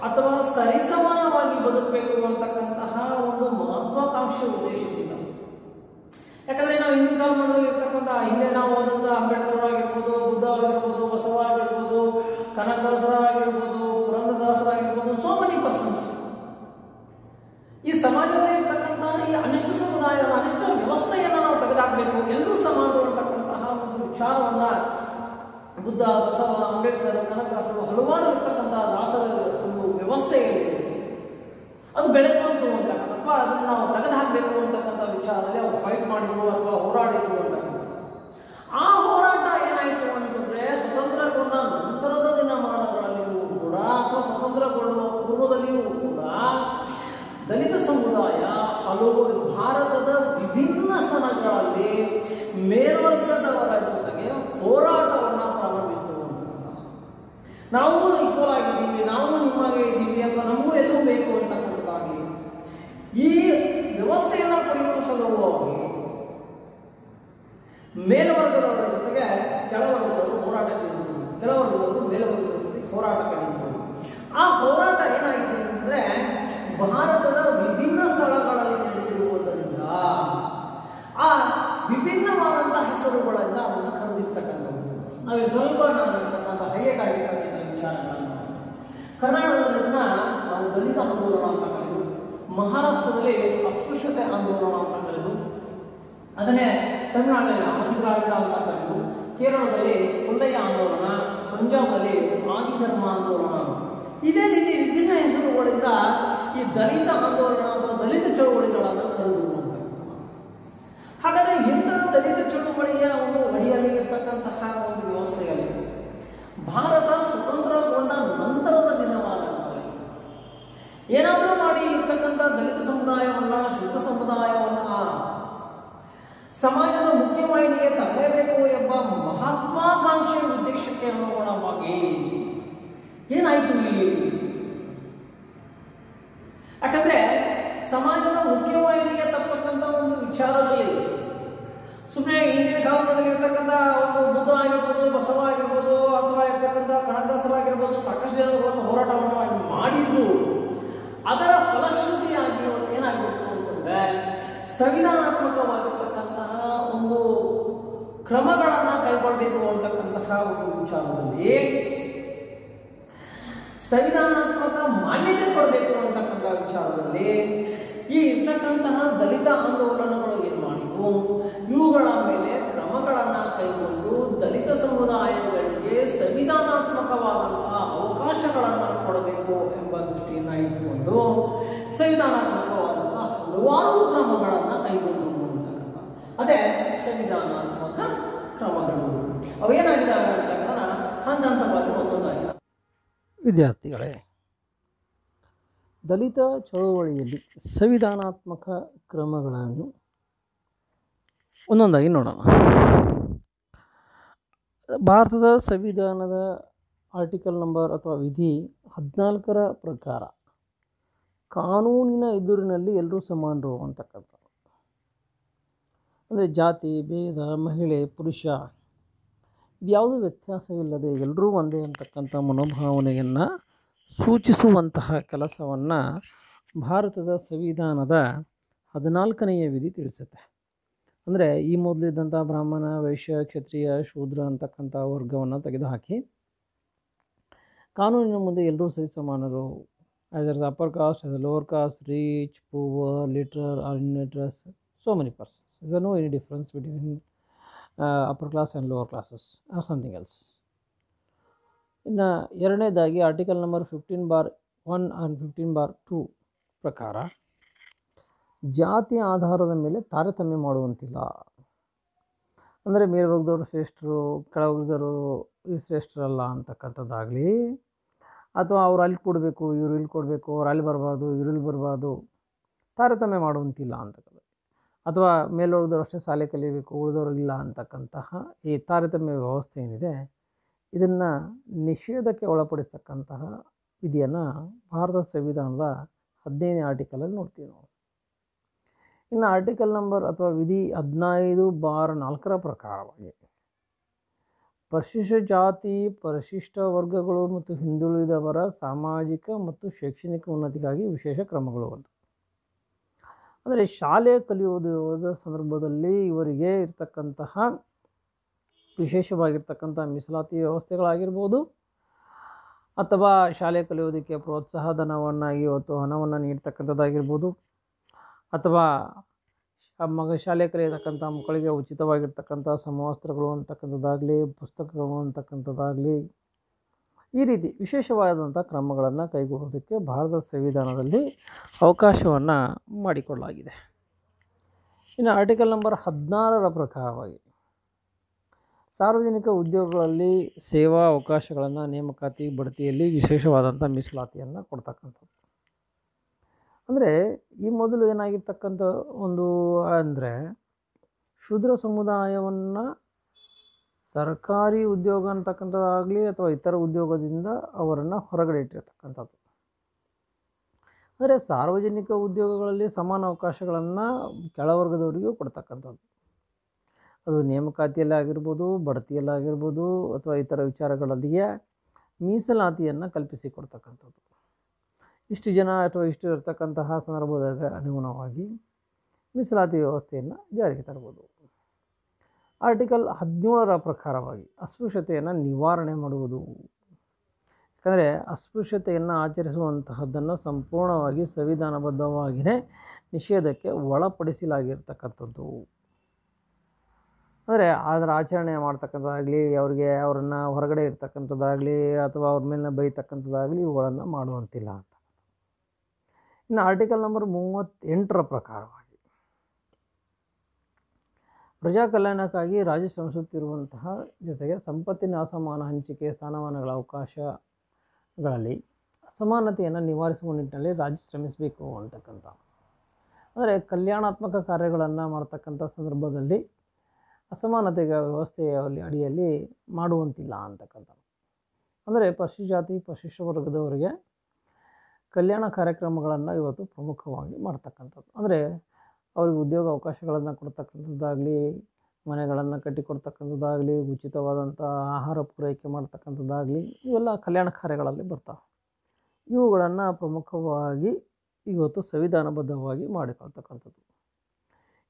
ಅಥವಾ ಸರಿಸಮಾನವಾಗಿ ಬದುಕಬೇಕು ಅಂತಕ್ಕಂತಹ ಒಂದು ಮಹತ್ವಾಕಾಂಕ್ಷೆ ಉದ್ದೇಶದಿಂದ ಬುದ್ಧ, ಬಸವ, ಅಂಬೇಡ್ಕರ್, ಕನಕದಾಸರು ಹಲವಾರು ಇರ್ತಕ್ಕಂಥ ದಾಸರ ಒಂದು ವ್ಯವಸ್ಥೆಯಲ್ಲಿ ಅದು ಬೆಳೆದು ಅಂತಕ್ಕಂಥ ಅಥವಾ ಅದನ್ನು ನಾವು ತೆಗೆದುಹಾಕಬೇಕು ಅಂತಕ್ಕಂಥ ವಿಚಾರದಲ್ಲಿ ಅವರು ಫೈಟ್ ಮಾಡಿದ್ರು ಅಥವಾ ಹೋರಾಡಿದ್ರು ಅಂತಕ್ಕಂಥ ಆ ಹೋರಾಟ ಏನಾಯಿತು ಅಂತಂದ್ರೆ ಸ್ವತಂತ್ರಗೊಂಡ ನಂತರದ ದಿನಮಾನಗಳಲ್ಲಿಯೂ ಕೂಡ ಅಥವಾ ಸ್ವತಂತ್ರಗೊಳ್ಳುವ ಪೂರ್ವದಲ್ಲಿಯೂ ಕೂಡ ದಲಿತ ಸಮುದಾಯ ಹಲವು ಭಾರತದ ವಿಭಿನ್ನ ಸ್ಥಳಗಳಲ್ಲಿ ಮೇಲ್ವರ್ಗದವರ ಜೊತೆಗೆ ಹೋರಾಟವನ್ನು ಪ್ರಾರಂಭಿಸಿತು ಅಂತಕ್ಕಂಥ ನಾವು ಈಕ್ವಲ್ ಆಗಿದ್ದೀವಿ, ನಾವು ನಿಮಗೆ ಇದ್ದೀವಿ ಅಥವಾ ನಮಗೂ ಎಲ್ಲೂ ಬೇಕು ಅಂತಕ್ಕಂಥದ್ದಾಗಿ ಈ ವ್ಯವಸ್ಥೆಯನ್ನು ಪರಿಗಣಿಸಲುವಾಗಿ ಮೇಲ್ವರ್ಗದವರ ಜೊತೆಗೆ ಕೆಳವರ್ಗದವರು ಹೋರಾಟಕ್ಕೆ ನಿಂತರು, ಕೆಳವರ್ಗದವರು ಮೇಲ್ವರ್ಗದ ಜೊತೆಗೆ ಹೋರಾಟಕ್ಕೆ ನಿಂತರು. ಆ ಹೋರಾಟ ಏನಾಗಿದೆ ಅಂದರೆ ಭಾರತದ ವಿಭಿನ್ನ ಸ್ಥಳಗಳಲ್ಲಿ ನಡೆದಿರುವುದರಿಂದ ಆ ವಿಭಿನ್ನವಾದಂತಹ ಹೆಸರುಗಳಿಂದ ಅದನ್ನು ಕರೆದಿರ್ತಕ್ಕಂಥದ್ದು. ನಾವು ಸ್ವಲ್ಪ ನಾವಿರ್ತಕ್ಕಂಥ ಹೈಯಟ್ ಆಗಿರ್ತಕ್ಕಂಥ ವಿಚಾರಗಳನ್ನು ಕರ್ನಾಟಕದಲ್ಲಿ ನಾವು ದಲಿತ ಆಂದೋಲನ ಅಂತ ಕರೆದು, ಮಹಾರಾಷ್ಟ್ರದಲ್ಲಿ ಅಸ್ಪೃಶ್ಯತೆ ಆಂದೋಲನ ಅಂತ ಕರೆದು, ಅದನ್ನೇ ತಮಿಳುನಾಡಿನಲ್ಲಿ ಆದಿದ್ರಾವಿಡ ಅಂತ ಕರೆದು, ಕೇರಳದಲ್ಲಿ ಕೊಲ್ಲಯ್ಯ ಆಂದೋಲನ, ಪಂಜಾಬಲ್ಲಿ ಆದಿಧರ್ಮ ಆಂದೋಲನ, ಇದೇ ರೀತಿ ವಿಭಿನ್ನ ಹೆಸರುಗಳಿಂದ ಈ ದಲಿತ ಆಂದೋಲನ ಅಥವಾ ದಲಿತ ಚಳುವಳಿಗಳನ್ನು ಕರೆದುಕೊಳ್ಳುವಂಥ. ಹಾಗಾದರೆ ಇಂಥ ದಲಿತ ಚಳುವಳಿಯ ಒಂದು ಅಡಿಯಲ್ಲಿ ಇರತಕ್ಕಂತಹ ಒಂದು ವ್ಯವಸ್ಥೆಯಲ್ಲಿ ಭಾರತ ಸ್ವತಂತ್ರಗೊಂಡ ನಂತರದ ದಿನಮಾನಗಳಲ್ಲಿ ಏನಾದರೂ ಮಾಡಿ ಇರ್ತಕ್ಕಂಥ ದಲಿತ ಸಮುದಾಯವನ್ನ, ಶೂದ್ರ ಸಮುದಾಯವನ್ನ ಸಮಾಜದ ಮುಖ್ಯವಾಹಿನಿಗೆ ತರಲೇಬೇಕು ಎಂಬ ಮಹತ್ವಾಕಾಂಕ್ಷೆ ಉದ್ದೇಶಕ್ಕೆ ಅನುಗುಣವಾಗಿ ಏನಾಯಿತು ಇಲ್ಲಿ? ಯಾಕಂದ್ರೆ ಸಮಾಜದ ಮುಖ್ಯವಾಹಿನಿಗೆ ತರ್ತಕ್ಕಂಥ ಒಂದು ವಿಚಾರದಲ್ಲಿ ಸುಮ್ಮನೆ ಹಿಂದಿನ ಕಾಲದಲ್ಲಿ ಇರ್ತಕ್ಕಂಥ ಒಂದು ಬುದ್ಧ ಆಗಿರ್ಬೋದು, ಬಸವ ಆಗಿರ್ಬೋದು, ಅಥವಾ ಇರ್ತಕ್ಕಂಥ ಕನಕದಾಸರಾಗಿರ್ಬೋದು, ಸಾಕಷ್ಟು ಜನರು ಹೋರಾಟವನ್ನು ಮಾಡಿದ್ದು ಅದರ ಫಲಶ್ರುತಿಯಾಗಿ ಏನಾಗಬೇಕು ಅಂತಂದ್ರೆ ಸಂವಿಧಾನಾತ್ಮಕವಾಗಿರ್ತಕ್ಕಂತಹ ಒಂದು ಕ್ರಮಗಳನ್ನು ಕೈಗೊಳ್ಳಬೇಕು ಅಂತಕ್ಕಂತಹ ಒಂದು ವಿಚಾರದಲ್ಲಿ ಸಂವಿಧಾನಾತ್ಮಕ ಮಾನ್ಯತೆ ಕೊಡಬೇಕು ಅಂತಕ್ಕಂಥ ವಿಚಾರದಲ್ಲಿ ಈ ಇರ್ತಕ್ಕಂತಹ ದಲಿತ ಆಂದೋಲನಗಳು ಏನು ಮಾಡಿದ್ವು, ಇವುಗಳ ಮೇಲೆ ಕ್ರಮಗಳನ್ನು ಕೈಗೊಂಡು ದಲಿತ ಸಮುದಾಯಗಳಿಗೆ ಸಂವಿಧಾನಾತ್ಮಕವಾದಂತಹ ಅವಕಾಶಗಳನ್ನು ಕೊಡಬೇಕು ಎಂಬ ದೃಷ್ಟಿಯನ್ನು ಇಟ್ಟುಕೊಂಡು ಸಂವಿಧಾನಾತ್ಮಕವಾದಂತಹ ಹಲವಾರು ಕ್ರಮಗಳನ್ನು ಕೈಗೊಂಡು ಅಂತಕ್ಕಂಥ ಅದೇ ಸಂವಿಧಾನಾತ್ಮಕ ಕ್ರಮಗಳು. ಅವೇನಾಗಿದ್ದಾವೆ ಅಂತಕ್ಕಂಥ ಹಂತ ಹಂತವಾಗಿ ಒಂದೊಂದಾಗಿದೆ. ವಿದ್ಯಾರ್ಥಿಗಳೇ, ದಲಿತ ಚಳುವಳಿಯಲ್ಲಿ ಸಂವಿಧಾನಾತ್ಮಕ ಕ್ರಮಗಳನ್ನು ಒಂದೊಂದಾಗಿ ನೋಡೋಣ. ಭಾರತದ ಸಂವಿಧಾನದ ಆರ್ಟಿಕಲ್ ನಂಬರ್ ಅಥವಾ ವಿಧಿ 14ರ ಪ್ರಕಾರ ಕಾನೂನಿನ ಎದುರಿನಲ್ಲಿ ಎಲ್ಲರೂ ಸಮಾನರು ಅಂತಕ್ಕಂಥ, ಅಂದರೆ ಜಾತಿ ಭೇದ, ಮಹಿಳೆ ಪುರುಷ ಇದ್ಯಾವುದೂ ವ್ಯತ್ಯಾಸವಿಲ್ಲದೆ ಎಲ್ಲರೂ ಒಂದೇ ಅಂತಕ್ಕಂಥ ಮನೋಭಾವನೆಯನ್ನು ಸೂಚಿಸುವಂತಹ ಕೆಲಸವನ್ನು ಭಾರತದ ಸಂವಿಧಾನದ 14ನೆಯ ವಿಧಿ ತಿಳಿಸುತ್ತೆ. ಅಂದರೆ ಈ ಮೊದಲಿದ್ದಂಥ ಬ್ರಾಹ್ಮಣ, ವೈಶ್ಯ, ಕ್ಷತ್ರಿಯ, ಶೂದ್ರ ಅಂತಕ್ಕಂಥ ವರ್ಗವನ್ನು ತೆಗೆದುಹಾಕಿ ಕಾನೂನಿನ ಮುಂದೆ ಎಲ್ಲರೂ ಸರಿ ಸಮಾನರು. As a upper caste, as a lower caste, rich, poor, literate or illiterates, so many persons. Is there no any difference between upper class and lower classes or something else? ಇನ್ನು ಎರಡನೇದಾಗಿ ಆರ್ಟಿಕಲ್ ನಂಬರ್ 15/1 and 15/2 ಪ್ರಕಾರ ಜಾತಿಯ ಆಧಾರದ ಮೇಲೆ ತಾರತಮ್ಯ ಮಾಡುವಂತಿಲ್ಲ. ಅಂದರೆ ಮೇಲ್ವರ್ಗದವರು ಶ್ರೇಷ್ಠರು, ಕೆಳವರ್ಗದವರು ಶ್ರೇಷ್ಠರಲ್ಲ ಅಂತಕ್ಕಂಥದ್ದಾಗಲಿ, ಅಥವಾ ಅವ್ರು ಅಲ್ಲಿ ಕೊಡಬೇಕು ಇವರು ಇಲ್ಲಿ ಕೊಡಬೇಕು, ಅವ್ರು ಅಲ್ಲಿ ಬರಬಾರ್ದು ಇವರು ಇಲ್ಲಿ ಬರಬಾರ್ದು, ತಾರತಮ್ಯ ಮಾಡುವಂತಿಲ್ಲ ಅಂತಕ್ಕಂಥ, ಅಥವಾ ಮೇಲ್ವರ್ಗದವರು ಅಷ್ಟೇ ಶಾಲೆ ಕಲಿಯಬೇಕು ಉಳಿದವರು ಇಲ್ಲ ಅಂತಕ್ಕಂತಹ ಈ ತಾರತಮ್ಯ ವ್ಯವಸ್ಥೆ ಏನಿದೆ ಇದನ್ನು ನಿಷೇಧಕ್ಕೆ ಒಳಪಡಿಸ್ತಕ್ಕಂತಹ ವಿಧಿಯನ್ನು ಭಾರತ ಸಂವಿಧಾನದ 15ನೇ ಆರ್ಟಿಕಲಲ್ಲಿ ನೋಡ್ತೀವಿ ನಾವು. ಇನ್ನು ಆರ್ಟಿಕಲ್ ನಂಬರ್ ಅಥವಾ ವಿಧಿ 15/4ರ ಪ್ರಕಾರವಾಗಿ ಪರಿಶಿಷ್ಟ ಜಾತಿ, ಪರಿಶಿಷ್ಟ ವರ್ಗಗಳು ಮತ್ತು ಹಿಂದುಳಿದವರ ಸಾಮಾಜಿಕ ಮತ್ತು ಶೈಕ್ಷಣಿಕ ಉನ್ನತಿಗಾಗಿ ವಿಶೇಷ ಕ್ರಮಗಳು ಅಂತ. ಅಂದರೆ ಶಾಲೆ ಕಲಿಯೋದ ಸಂದರ್ಭದಲ್ಲಿ ಇವರಿಗೆ ಇರ್ತಕ್ಕಂತಹ ವಿಶೇಷವಾಗಿರ್ತಕ್ಕಂಥ ಮೀಸಲಾತಿ ವ್ಯವಸ್ಥೆಗಳಾಗಿರ್ಬೋದು, ಅಥವಾ ಶಾಲೆ ಕಲಿಯೋದಕ್ಕೆ ಪ್ರೋತ್ಸಾಹ ಧನವನ್ನಾಗಿ ಇವತ್ತು ಹಣವನ್ನು ನೀಡ್ತಕ್ಕಂಥದ್ದಾಗಿರ್ಬೋದು, ಅಥವಾ ಶಾಲೆ ಕಲಿಯತಕ್ಕಂಥ ಮಕ್ಕಳಿಗೆ ಉಚಿತವಾಗಿರ್ತಕ್ಕಂಥ ಸಮವಸ್ತ್ರಗಳು ಅಂತಕ್ಕಂಥದ್ದಾಗಲಿ, ಪುಸ್ತಕಗಳು ಅಂತಕ್ಕಂಥದ್ದಾಗಲಿ, ಈ ರೀತಿ ವಿಶೇಷವಾದಂಥ ಕ್ರಮಗಳನ್ನು ಕೈಗೊಳ್ಳುವುದಕ್ಕೆ ಭಾರತದ ಸಂವಿಧಾನದಲ್ಲಿ ಅವಕಾಶವನ್ನು ಮಾಡಿಕೊಡಲಾಗಿದೆ. ಇನ್ನು ಆರ್ಟಿಕಲ್ ನಂಬರ್ 16ರ ಪ್ರಕಾರವಾಗಿ ಸಾರ್ವಜನಿಕ ಉದ್ಯೋಗಗಳಲ್ಲಿ ಸೇವಾ ಅವಕಾಶಗಳನ್ನು, ನೇಮಕಾತಿ, ಬಡ್ತಿಯಲ್ಲಿ ವಿಶೇಷವಾದಂಥ ಮೀಸಲಾತಿಯನ್ನು ಕೊಡ್ತಕ್ಕಂಥದ್ದು. ಅಂದರೆ ಈ ಮೊದಲು ಏನಾಗಿರ್ತಕ್ಕಂಥ ಒಂದು ಅಂದರೆ ಶೂದ್ರ ಸಮುದಾಯವನ್ನು ಸರ್ಕಾರಿ ಉದ್ಯೋಗ ಅಂತಕ್ಕಂಥದ್ದಾಗಲಿ ಅಥವಾ ಇತರ ಉದ್ಯೋಗದಿಂದ ಅವರನ್ನು ಹೊರಗಡೆ ಇಟ್ಟಿರ್ತಕ್ಕಂಥದ್ದು. ಅಂದರೆ ಸಾರ್ವಜನಿಕ ಉದ್ಯೋಗಗಳಲ್ಲಿ ಸಮಾನ ಅವಕಾಶಗಳನ್ನು ಕೆಳವರ್ಗದವರಿಗೂ ಕೊಡ್ತಕ್ಕಂಥದ್ದು. ಅದು ನೇಮಕಾತಿಯಲ್ಲಿ ಆಗಿರ್ಬೋದು, ಬಡ್ತಿಯಲ್ಲಾಗಿರ್ಬೋದು ಅಥವಾ ಇತರ ವಿಚಾರಗಳಲ್ಲಿಯೇ ಮೀಸಲಾತಿಯನ್ನು ಕಲ್ಪಿಸಿಕೊಡ್ತಕ್ಕಂಥದ್ದು. ಇಷ್ಟು ಜನ ಅಥವಾ ಇಷ್ಟು ಇರತಕ್ಕಂತಹ ಸಂದರ್ಭದ ಅನುಗುಣವಾಗಿ ಮೀಸಲಾತಿ ವ್ಯವಸ್ಥೆಯನ್ನು ಜಾರಿಗೆ ತರ್ಬೋದು. ಆರ್ಟಿಕಲ್ 17ರ ಪ್ರಕಾರವಾಗಿ ಅಸ್ಪೃಶ್ಯತೆಯನ್ನು ನಿವಾರಣೆ ಮಾಡುವುದು. ಯಾಕಂದರೆ ಅಸ್ಪೃಶ್ಯತೆಯನ್ನು ಆಚರಿಸುವಂತಹದ್ದನ್ನು ಸಂಪೂರ್ಣವಾಗಿ ಸಂವಿಧಾನಬದ್ಧವಾಗಿಯೇ ನಿಷೇಧಕ್ಕೆ ಒಳಪಡಿಸಲಾಗಿರ್ತಕ್ಕಂಥದ್ದು. ಅಂದರೆ ಅದರ ಆಚರಣೆ ಮಾಡ್ತಕ್ಕಂಥದ್ದಾಗಲಿ, ಅವರನ್ನು ಹೊರಗಡೆ ಇರ್ತಕ್ಕಂಥದ್ದಾಗಲಿ ಅಥವಾ ಅವ್ರ ಮೇಲೆ ಬೈತಕ್ಕಂಥದ್ದಾಗಲಿ ಇವುಗಳನ್ನು ಮಾಡುವಂತಿಲ್ಲ ಅಂತ. ಇನ್ನು ಆರ್ಟಿಕಲ್ ನಂಬರ್ 38ರ ಪ್ರಕಾರವಾಗಿ ಪ್ರಜಾ ಕಲ್ಯಾಣಕ್ಕಾಗಿ ರಾಜ್ಯ ಶ್ರಮಿಸುತ್ತಿರುವಂತಹ ಜೊತೆಗೆ ಸಂಪತ್ತಿನ ಅಸಮಾನ ಹಂಚಿಕೆ, ಸ್ಥಾನಮಾನಗಳ ಅವಕಾಶಗಳಲ್ಲಿ ಅಸಮಾನತೆಯನ್ನು ನಿವಾರಿಸುವ ನಿಟ್ಟಿನಲ್ಲಿ ರಾಜ್ಯ ಶ್ರಮಿಸಬೇಕು ಅಂತಕ್ಕಂಥ. ಅಂದರೆ ಕಲ್ಯಾಣಾತ್ಮಕ ಕಾರ್ಯಗಳನ್ನು ಮಾಡ್ತಕ್ಕಂಥ ಸಂದರ್ಭದಲ್ಲಿ ಅಸಮಾನತೆಯ ವ್ಯವಸ್ಥೆಯ ಅಡಿಯಲ್ಲಿ ಮಾಡುವಂತಿಲ್ಲ ಅಂತಕ್ಕಂಥ. ಅಂದರೆ ಪರಿಶಿಷ್ಟ ಜಾತಿ, ಪರಿಶಿಷ್ಟ ವರ್ಗದವರಿಗೆ ಕಲ್ಯಾಣ ಕಾರ್ಯಕ್ರಮಗಳನ್ನು ಇವತ್ತು ಪ್ರಮುಖವಾಗಿ ಮಾಡ್ತಕ್ಕಂಥದ್ದು. ಅಂದರೆ ಅವ್ರಿಗೆ ಉದ್ಯೋಗ ಅವಕಾಶಗಳನ್ನು ಕೊಡ್ತಕ್ಕಂಥದ್ದಾಗಲಿ, ಮನೆಗಳನ್ನು ಕಟ್ಟಿಕೊಡ್ತಕ್ಕಂಥದ್ದಾಗಲಿ, ಉಚಿತವಾದಂಥ ಆಹಾರ ಪೂರೈಕೆ ಮಾಡ್ತಕ್ಕಂಥದ್ದಾಗಲಿ, ಇವೆಲ್ಲ ಕಲ್ಯಾಣ ಕಾರ್ಯಗಳಲ್ಲಿ ಬರ್ತಾವೆ. ಇವುಗಳನ್ನು ಪ್ರಮುಖವಾಗಿ ಇವತ್ತು ಸಂವಿಧಾನಬದ್ಧವಾಗಿ ಮಾಡಿಕೊಳ್ತಕ್ಕಂಥದ್ದು.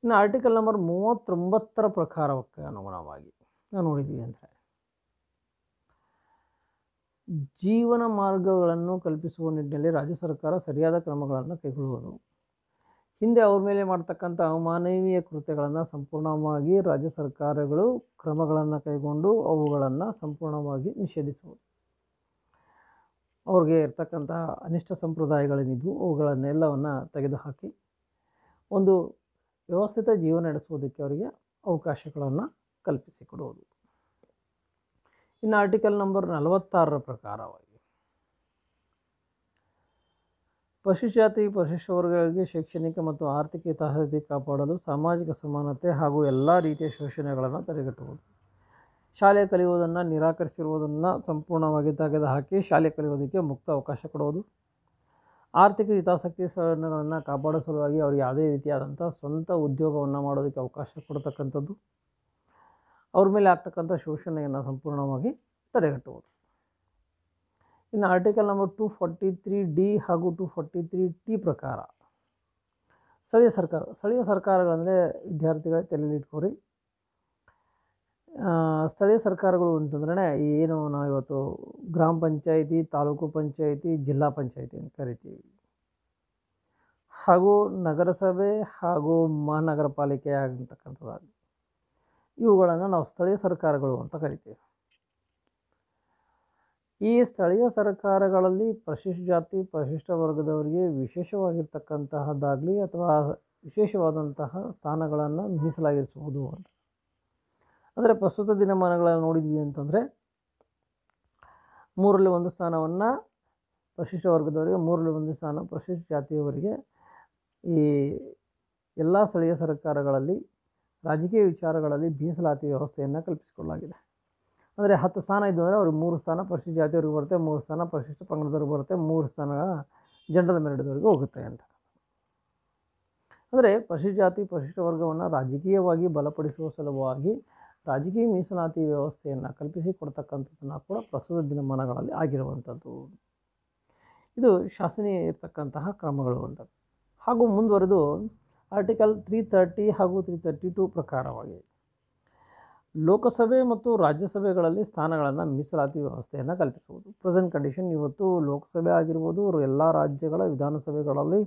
ಇನ್ನು ಆರ್ಟಿಕಲ್ ನಂಬರ್ 39ರ ಪ್ರಕಾರಕ್ಕೆ ಅನುಗುಣವಾಗಿ ನಾವು ನೋಡಿದ್ವಿ ಅಂದರೆ ಜೀವನ ಮಾರ್ಗಗಳನ್ನು ಕಲ್ಪಿಸುವ ನಿಟ್ಟಿನಲ್ಲಿ ರಾಜ್ಯ ಸರ್ಕಾರ ಸರಿಯಾದ ಕ್ರಮಗಳನ್ನು ಕೈಗೊಳ್ಳುವುದು. ಹಿಂದೆ ಅವ್ರ ಮೇಲೆ ಮಾಡ್ತಕ್ಕಂಥ ಅಮಾನವೀಯ ಕೃತ್ಯಗಳನ್ನು ಸಂಪೂರ್ಣವಾಗಿ ರಾಜ್ಯ ಸರ್ಕಾರಗಳು ಕ್ರಮಗಳನ್ನು ಕೈಗೊಂಡು ಅವುಗಳನ್ನು ಸಂಪೂರ್ಣವಾಗಿ ನಿಷೇಧಿಸುವುದು. ಅವ್ರಿಗೆ ಇರ್ತಕ್ಕಂಥ ಅನಿಷ್ಟ ಸಂಪ್ರದಾಯಗಳೇನಿದ್ವು ಅವುಗಳನ್ನೆಲ್ಲವನ್ನು ತೆಗೆದುಹಾಕಿ ಒಂದು ವ್ಯವಸ್ಥಿತ ಜೀವನ ನಡೆಸುವುದಕ್ಕೆ ಅವರಿಗೆ ಅವಕಾಶಗಳನ್ನು ಕಲ್ಪಿಸಿಕೊಡುವುದು. ಇನ್ನು ಆರ್ಟಿಕಲ್ ನಂಬರ್ 46ರ ಪ್ರಕಾರವಾಗಿ ಪರಿಶಿಷ್ಟ ಜಾತಿ, ಪರಿಶಿಷ್ಟ ವರ್ಗಗಳಿಗೆ ಶೈಕ್ಷಣಿಕ ಮತ್ತು ಆರ್ಥಿಕ ಹಿತಾಸಕ್ತಿ ಕಾಪಾಡಲು ಸಾಮಾಜಿಕ ಸಮಾನತೆ ಹಾಗೂ ಎಲ್ಲ ರೀತಿಯ ಶೋಷಣೆಗಳನ್ನು ತಡೆಗಟ್ಟುವುದು. ಶಾಲೆ ಕಲಿಯುವುದನ್ನು ನಿರಾಕರಿಸಿರುವುದನ್ನು ಸಂಪೂರ್ಣವಾಗಿ ತೆಗೆದುಹಾಕಿ ಶಾಲೆ ಕಲಿಯೋದಕ್ಕೆ ಮುಕ್ತ ಅವಕಾಶ ಕೊಡುವುದು. ಆರ್ಥಿಕ ಹಿತಾಸಕ್ತಿಗಳನ್ನು ಕಾಪಾಡೋ ಸಲುವಾಗಿ ಅವ್ರಿಗೆ ಯಾವುದೇ ರೀತಿಯಾದಂಥ ಸ್ವಂತ ಉದ್ಯೋಗವನ್ನು ಮಾಡೋದಕ್ಕೆ ಅವಕಾಶ ಕೊಡ್ತಕ್ಕಂಥದ್ದು. ಅವ್ರ ಮೇಲೆ ಆಗ್ತಕ್ಕಂಥ ಶೋಷಣೆಯನ್ನು ಸಂಪೂರ್ಣವಾಗಿ ತಡೆಗಟ್ಟುವುದು. ಇನ್ನು ಆರ್ಟಿಕಲ್ ನಂಬರ್ 243D ಹಾಗೂ 243T ಪ್ರಕಾರ ಸ್ಥಳೀಯ ಸರ್ಕಾರಗಳಂದರೆ ವಿದ್ಯಾರ್ಥಿಗಳ ತಲೆಯಲ್ಲಿಟ್ಕೋರಿ. ಸ್ಥಳೀಯ ಸರ್ಕಾರಗಳು ಅಂತಂದ್ರೆ ಏನು ನಾವು ಇವತ್ತು ಗ್ರಾಮ ಪಂಚಾಯಿತಿ, ತಾಲೂಕು ಪಂಚಾಯಿತಿ, ಜಿಲ್ಲಾ ಪಂಚಾಯಿತಿ ಅಂತ ಕರಿತೀವಿ. ಹಾಗೂ ನಗರಸಭೆ ಹಾಗೂ ಮಹಾನಗರ ಪಾಲಿಕೆ ಆಗಿರ್ತಕ್ಕಂಥದ್ದಾಗಲಿ ಇವುಗಳನ್ನು ನಾವು ಸ್ಥಳೀಯ ಸರ್ಕಾರಗಳು ಅಂತ ಕರಿತೀವಿ. ಈ ಸ್ಥಳೀಯ ಸರ್ಕಾರಗಳಲ್ಲಿ ಪರಿಶಿಷ್ಟ ಜಾತಿ, ಪರಿಶಿಷ್ಟ ವರ್ಗದವರಿಗೆ ವಿಶೇಷವಾಗಿರ್ತಕ್ಕಂತಹದ್ದಾಗಲಿ ಅಥವಾ ವಿಶೇಷವಾದಂತಹ ಸ್ಥಾನಗಳನ್ನು ಮೀಸಲಾಗಿರಿಸುವುದು ಅಂತ. ಅಂದರೆ ಪ್ರಸ್ತುತ ದಿನಮಾನಗಳಲ್ಲಿ ನೋಡಿದ್ವಿ ಅಂತಂದರೆ 3ರಲ್ಲಿ 1 ಸ್ಥಾನವನ್ನು ಪರಿಶಿಷ್ಟ ವರ್ಗದವರಿಗೆ, 3ರಲ್ಲಿ 1 ಸ್ಥಾನ ಪರಿಶಿಷ್ಟ ಜಾತಿಯವರಿಗೆ ಈ ಎಲ್ಲ ಸ್ಥಳೀಯ ಸರ್ಕಾರಗಳಲ್ಲಿ ರಾಜಕೀಯ ವಿಚಾರಗಳಲ್ಲಿ ಮೀಸಲಾತಿ ವ್ಯವಸ್ಥೆಯನ್ನು ಕಲ್ಪಿಸಿಕೊಳ್ಳಲಾಗಿದೆ. ಅಂದರೆ 10 ಸ್ಥಾನ ಇದ್ದು ಅಂದರೆ ಅವ್ರಿಗೆ 3 ಸ್ಥಾನ ಪರಿಶಿಷ್ಟ ಜಾತಿಯವ್ರಿಗೆ ಬರುತ್ತೆ, 3 ಸ್ಥಾನ ಪರಿಶಿಷ್ಟ ಪಂಗಡದವ್ರಿಗೆ ಬರುತ್ತೆ, 3 ಸ್ಥಾನ ಜನರಲ್ ಮೆರಿಟ್ದವ್ರಿಗೆ ಹೋಗುತ್ತೆ ಅಂತ. ಅಂದರೆ ಪರಿಶಿಷ್ಟ ಜಾತಿ, ಪರಿಶಿಷ್ಟ ವರ್ಗವನ್ನು ರಾಜಕೀಯವಾಗಿ ಬಲಪಡಿಸುವ ಸಲುವಾಗಿ ರಾಜಕೀಯ ಮೀಸಲಾತಿ ವ್ಯವಸ್ಥೆಯನ್ನು ಕಲ್ಪಿಸಿಕೊಡ್ತಕ್ಕಂಥದ್ದನ್ನು ಕೂಡ ಪ್ರಸ್ತುತ ದಿನಮಾನಗಳಲ್ಲಿ ಆಗಿರುವಂಥದ್ದು. ಇದು ಶಾಸನೀಯ ಇರತಕ್ಕಂತಹ ಕ್ರಮಗಳು ಅಂತ. ಹಾಗೂ ಮುಂದುವರೆದು ಆರ್ಟಿಕಲ್ 330 ಹಾಗೂ 332 ಪ್ರಕಾರವಾಗಿ ಲೋಕಸಭೆ ಮತ್ತು ರಾಜ್ಯಸಭೆಗಳಲ್ಲಿ ಸ್ಥಾನಗಳನ್ನು ಮೀಸಲಾತಿ ವ್ಯವಸ್ಥೆಯನ್ನು ಕಲ್ಪಿಸುವುದು. ಪ್ರೆಸೆಂಟ್ ಕಂಡೀಷನ್ ಇವತ್ತು ಲೋಕಸಭೆ ಆಗಿರ್ಬೋದು, ಎಲ್ಲ ರಾಜ್ಯಗಳ ವಿಧಾನಸಭೆಗಳಲ್ಲಿ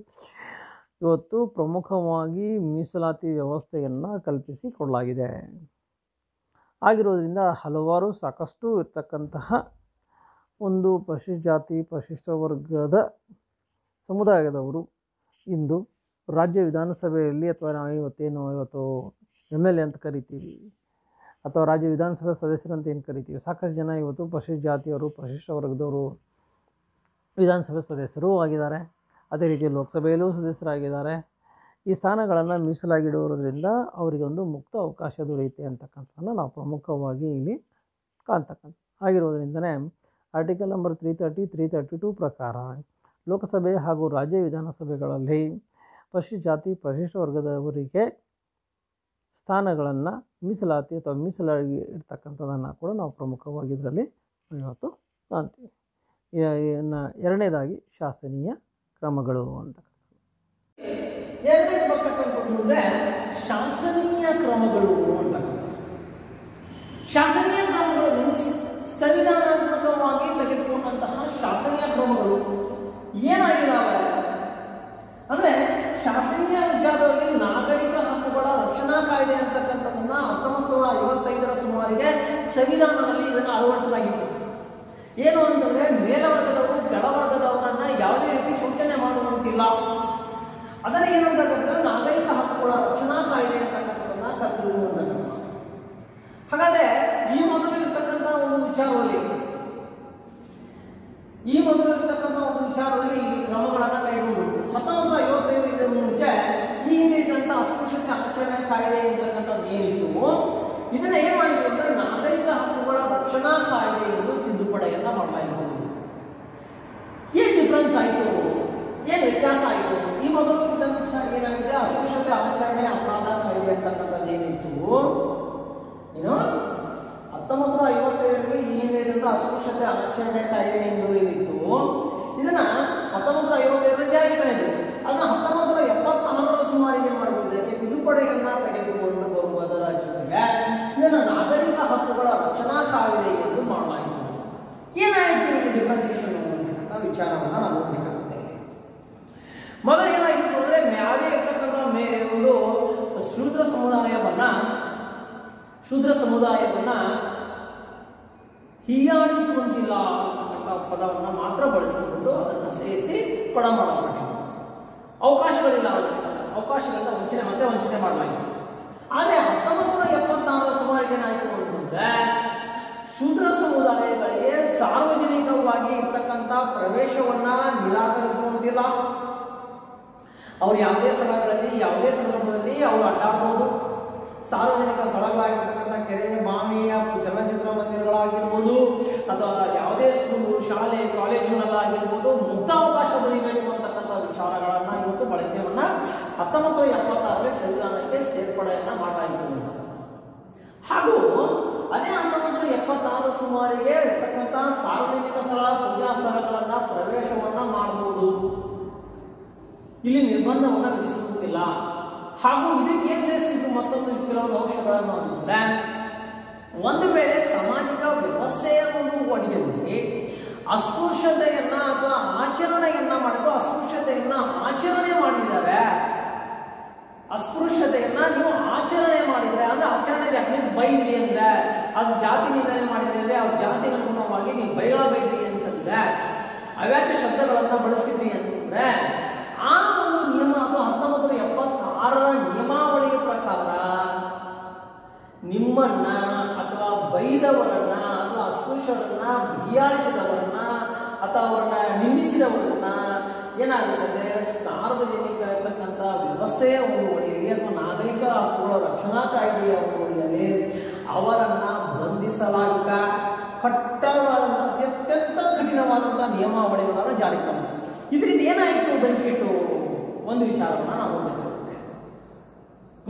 ಇವತ್ತು ಪ್ರಮುಖವಾಗಿ ಮೀಸಲಾತಿ ವ್ಯವಸ್ಥೆಯನ್ನು ಕಲ್ಪಿಸಿಕೊಡಲಾಗಿದೆ. ಆಗಿರೋದ್ರಿಂದ ಹಲವಾರು ಸಾಕಷ್ಟು ಇರ್ತಕ್ಕಂತಹ ಒಂದು ಪರಿಶಿಷ್ಟ ಜಾತಿ ಪರಿಶಿಷ್ಟ ವರ್ಗದ ಸಮುದಾಯದವರು ಇಂದು ರಾಜ್ಯ ವಿಧಾನಸಭೆಯಲ್ಲಿ ಅಥವಾ ನಾವು ಇವತ್ತು MLA ಅಂತ ಕರಿತೀವಿ ಅಥವಾ ರಾಜ್ಯ ವಿಧಾನಸಭೆ ಸದಸ್ಯರು ಅಂತ ಏನು ಕರಿತೀವಿ, ಸಾಕಷ್ಟು ಜನ ಇವತ್ತು ಪರಿಶಿಷ್ಟ ಜಾತಿಯವರು ಪರಿಶಿಷ್ಟ ವರ್ಗದವರು ವಿಧಾನಸಭೆ ಸದಸ್ಯರೂ ಆಗಿದ್ದಾರೆ. ಅದೇ ರೀತಿ ಲೋಕಸಭೆಯಲ್ಲೂ ಸದಸ್ಯರಾಗಿದ್ದಾರೆ. ಈ ಸ್ಥಾನಗಳನ್ನು ಮೀಸಲಾಗಿಡುವುದರಿಂದ ಅವರಿಗೆ ಒಂದು ಮುಕ್ತ ಅವಕಾಶ ದೊರೆಯುತ್ತೆ ಅಂತಕ್ಕಂಥದ್ದನ್ನು ನಾವು ಪ್ರಮುಖವಾಗಿ ಇಲ್ಲಿ ಕಾಣ್ತಕ್ಕಂಥ ಆಗಿರೋದ್ರಿಂದನೇ ಆರ್ಟಿಕಲ್ ನಂಬರ್ 330, 332 ಪ್ರಕಾರ ಲೋಕಸಭೆ ಹಾಗೂ ರಾಜ್ಯ ವಿಧಾನಸಭೆಗಳಲ್ಲಿ ಪರಿಶಿಷ್ಟ ಜಾತಿ ಪರಿಶಿಷ್ಟ ವರ್ಗದವರಿಗೆ ಸ್ಥಾನಗಳನ್ನು ಮೀಸಲಾತಿ ಅಥವಾ ಮೀಸಲಾಗಿ ಇರ್ತಕ್ಕಂಥದ್ದನ್ನು ಕೂಡ ನಾವು ಪ್ರಮುಖವಾಗಿ ಇದರಲ್ಲಿ ಇವತ್ತು ಕಾಣ್ತೀವಿ. ಇನ್ನು ಎರಡನೇದಾಗಿ ಶಾಸನೀಯ ಕ್ರಮಗಳು ಅಂತಕ್ಕಂಥದ್ದು. ಎರಡನೇದು ಬರ್ತಕ್ಕಂಥದ್ದು ಶಾಸನೀಯ ಕ್ರಮಗಳು ಅಂತಕ್ಕಂಥದ್ದು. ಶಾಸನೀಯ ಕ್ರಮಗಳು ಮೀನ್ಸ್ ಸಂವಿಧಾನಾತ್ಮಕವಾಗಿ ತೆಗೆದುಕೊಂಡಂತಹ ಶಾಸನೀಯ ಕ್ರಮಗಳು ಏನಾಗಿದ್ದಾವೆ ಅಂದ್ರೆ ಶಾಸನೀಯ ವಿಚಾರದಲ್ಲಿ ನಾಗರಿಕ ಹಕ್ಕುಗಳ ರಕ್ಷಣಾ ಕಾಯ್ದೆ ಅಂತಕ್ಕಂಥದ್ದನ್ನ 1955ರ ಸುಮಾರಿಗೆ ಸಂವಿಧಾನದಲ್ಲಿ ಇದನ್ನು ಅಳವಡಿಸಲಾಗಿತ್ತು. ಏನು ಅಂತಂದ್ರೆ ಮೇಲ್ವರ್ಗದವರು ಕೆಳವರ್ಗದವರನ್ನ ಯಾವುದೇ ರೀತಿ ಶೋಷಣೆ ಮಾಡುವಂತಿಲ್ಲ. ಅದನ್ನ ಏನಂತಕ್ಕಂದ್ರೆ ನಾಗರಿಕ ಹಕ್ಕುಗಳ ರಕ್ಷಣಾ ಕಾಯ್ದೆ ಅಂತಕ್ಕಂಥದ್ದನ್ನ ಕರೆದಿರುವಂತಕ್ಕಂಥ. ಹಾಗಾದ್ರೆ ಈ ಮೊದಲು ಇರ್ತಕ್ಕಂಥ ಒಂದು ವಿಚಾರದಲ್ಲಿ ಈ ಕ್ರಮಗಳನ್ನ ಕೈಗೊಂಡು 1955 ಇದರ ಮುಂಚೆ ಈ ಹಿಂದೆ ಇದ್ದಂತ ಅಸ್ಪೃಶ್ಯತೆ ಆಚರಣೆ ಕಾಯ್ದೆ ಅಂತಕ್ಕಂಥದ್ದು ಏನಿತ್ತು, ಇದನ್ನ ಏನ್ ಮಾಡಿದ್ರು ಅಂದ್ರೆ ನಾಗರಿಕ ಹಕ್ಕುಗಳ ರಕ್ಷಣಾ ಕಾಯ್ದೆ ಎಂದು ತಿದ್ದುಪಡಿಯನ್ನ ಮಾಡಲಾಯಿತು. ಏನ್ ಡಿಫ್ರೆನ್ಸ್ ಆಯಿತು, ಏನ್ ವ್ಯತ್ಯಾಸ ಆಯಿತು? ಈ ಮೊದಲು ಇದ್ದಂತ ಏನಾಗಿದೆ ಅಸ್ಪೃಶ್ಯತೆ ಆಚರಣೆ ಅಪರಾಧ ಕಾಯ್ದೆ ಅಂತಕ್ಕಂಥದ್ದು ಏನಿತ್ತು, ಏನು 1955ರಲ್ಲಿ ಈ ಹಿಂದೆ ಇದ್ದಂತ ಅಸ್ಪೃಶ್ಯತೆ ಆಚರಣೆ ಕಾಯ್ದೆ ಎಂದು ಏನಿತ್ತು, ಇದನ್ನ 1955 ಜಾರಿಗೆ ತಂದಿದ್ರು. ಅದನ್ನ 1974ರ ಸುಮಾರಿಗೆ ಮಾಡಿದ್ರೆ ತಿದ್ದುಪಡಿಯನ್ನ ತೆಗೆದುಕೊಂಡು ಬರುವುದರ ಜೊತೆಗೆ ಇದನ್ನ ನಾಗರಿಕ ಹಕ್ಕುಗಳ ರಕ್ಷಣಾ ಕಾಯ್ದೆ ಎಂದು ಮಾಡಲಾಯಿತು. ಏನಾಯಿತು ಇಲ್ಲಿ ಡಿಫ್ರೆನ್ಸಿಯೇಷನ್ ಅನ್ನತಕ್ಕಂಥ ವಿಚಾರವನ್ನ ನಾವು ನೋಡಬೇಕಾಗುತ್ತೇವೆ. ಮೊದಲು ಏನಾಗಿತ್ತು ಅಂದ್ರೆ ಮ್ಯಾಲೆ ಇರ್ತಕ್ಕಂಥ ಒಂದು ಶೂದ್ರ ಸಮುದಾಯವನ್ನ ಹೀಯಾಳಿಸುವಂತಿಲ್ಲ ಅಂತಕ್ಕಂಥ ಪದವನ್ನು ಮಾತ್ರ ಬಳಸಿಕೊಂಡು ಅದನ್ನು ಸೇರಿಸಿ ಪಡ ಮಾಡಲ್ಪಟ್ಟಿದೆ. ಅವಕಾಶಗಳಿಂದ ವಂಚನೆ ಮಾಡಲಾಯಿತು. ಆದರೆ 1976ರ ಸುಮಾರಿಗೆ ಏನಾಯಿತು ಅಂತಂದ್ರೆ ಶೂದ್ರ ಸಮುದಾಯಗಳಿಗೆ ಸಾರ್ವಜನಿಕವಾಗಿ ಇರ್ತಕ್ಕಂಥ ಪ್ರವೇಶವನ್ನ ನಿರಾಕರಿಸುವಂತಿಲ್ಲ. ಅವ್ರು ಯಾವುದೇ ಸ್ಥಳಗಳಲ್ಲಿ ಯಾವುದೇ ಸಂದರ್ಭದಲ್ಲಿ ಅವರು ಅಡ್ಡಾಡಬಹುದು. ಸಾರ್ವಜನಿಕ ಸ್ಥಳಗಳಾಗಿರ್ತಕ್ಕಂಥ ಕೆರೆ, ಬಾವಿಯ ಚಲನಚಿತ್ರ ಮಂದಿರಗಳಾಗಿರ್ಬೋದು ಅಥವಾ ಯಾವುದೇ ಸ್ಕೂಲು, ಶಾಲೆ, ಕಾಲೇಜುಗಳಲ್ಲಾಗಿರ್ಬೋದು ಮುಕ್ತ ಅವಕಾಶ ದೊರೆಯಬೇಕು ಅಂತಕ್ಕಂಥ ವಿಚಾರಗಳನ್ನ ಇವತ್ತು ಬಳಕೆಯನ್ನ 1976ರಲ್ಲಿ ಸಂವಿಧಾನಕ್ಕೆ ಸೇರ್ಪಡೆಯನ್ನ ಮಾಡಲಾಯಿತು ಅಂತ. ಹಾಗೂ ಅದೇ 1976 ಸುಮಾರಿಗೆ ಇರ್ತಕ್ಕಂಥ ಸಾರ್ವಜನಿಕ ಸ್ಥಳ, ಪೂಜಾ ಸ್ಥಳಗಳನ್ನ ಪ್ರವೇಶವನ್ನ ಮಾಡಬಹುದು, ಇಲ್ಲಿ ನಿರ್ಬಂಧವನ್ನ ವಿಧಿಸುತ್ತಿಲ್ಲ. ಹಾಗೂ ಇದಕ್ಕೆ ಏನ್ ಸೇರಿಸಿದ್ದು ಮತ್ತೊಂದು ಕೆಲವೊಂದು ಅಂಶಗಳನ್ನು ಅಂತಂದ್ರೆ, ಒಂದು ವೇಳೆ ಸಾಮಾಜಿಕ ವ್ಯವಸ್ಥೆಯ ಒಂದು ಅಡಿಯಲ್ಲಿ ಅಸ್ಪೃಶ್ಯತೆಯನ್ನ ಅಥವಾ ಆಚರಣೆಯನ್ನ ಮಾಡಿದ್ರು, ಅಸ್ಪೃಶ್ಯತೆಯನ್ನ ಆಚರಣೆ ಮಾಡಿದ್ದಾರೆ, ಅಸ್ಪೃಶ್ಯತೆಯನ್ನ ನೀವು ಆಚರಣೆ ಮಾಡಿದ್ರೆ ಅಂದ್ರೆ ಆಚರಣೆ ಮೀನ್ಸ್ ಬೈದ್ರಿ ಅಂದ್ರೆ ಅದು ಜಾತಿ ನಿಂದನೆ ಮಾಡಿದ್ರೆ ಅಂದ್ರೆ ಅವ್ರ ಜಾತಿಗೆ ಅನುಗುಣವಾಗಿ ನೀವು ಬೈದ್ರಿ ಅಂತಂದ್ರೆ ಅವ್ಯಾಚ್ಯ ಶಬ್ದಗಳನ್ನ ಬಳಸಿದ್ರಿ ಅಂತಂದ್ರೆ ಆ ಒಂದು ನಿಯಮ ಅದು 1976ರ ನಿಯಮಾವಳಿಯ ಪ್ರಕಾರ ನಿಮ್ಮನ್ನ ಅಥವಾ ಬೈದವರನ್ನ ಅಥವಾ ಅಸ್ಪೃಶ್ಯರನ್ನ ಹೀಯಾಳಿಸಿದವರನ್ನ ಅಥವಾ ಅವರನ್ನ ನಿಂದಿಸಿದವರನ್ನ ಏನಾಗುತ್ತದೆ, ಸಾರ್ವಜನಿಕ ಇರತಕ್ಕಂಥ ವ್ಯವಸ್ಥೆಯ ಒಂದು ಅಡಿಯಲ್ಲಿ ಅಥವಾ ನಾಗರಿಕ ಹಕ್ಕುಗಳ ರಕ್ಷಣಾ ಕಾಯ್ದೆಯ ಒಂದು ಅಡಿಯಲ್ಲಿ ಅವರನ್ನ ಬಂಧಿಸಲಾಗಿದ್ದ ಕಟ್ಟವಾದಂತಹ ಅತ್ಯಂತ ಕಠಿಣವಾದಂತಹ ನಿಯಮಾವಳಿಗಳನ್ನು ಜಾರಿಗೆ ತಂದರು. ಇದರಿಂದ ಏನಾಯಿತು ಬೆನಿಫಿಟ್ ಒಂದು ವಿಚಾರವನ್ನ ನಾವು ನೋಡಬೇಕಾಗುತ್ತೆ.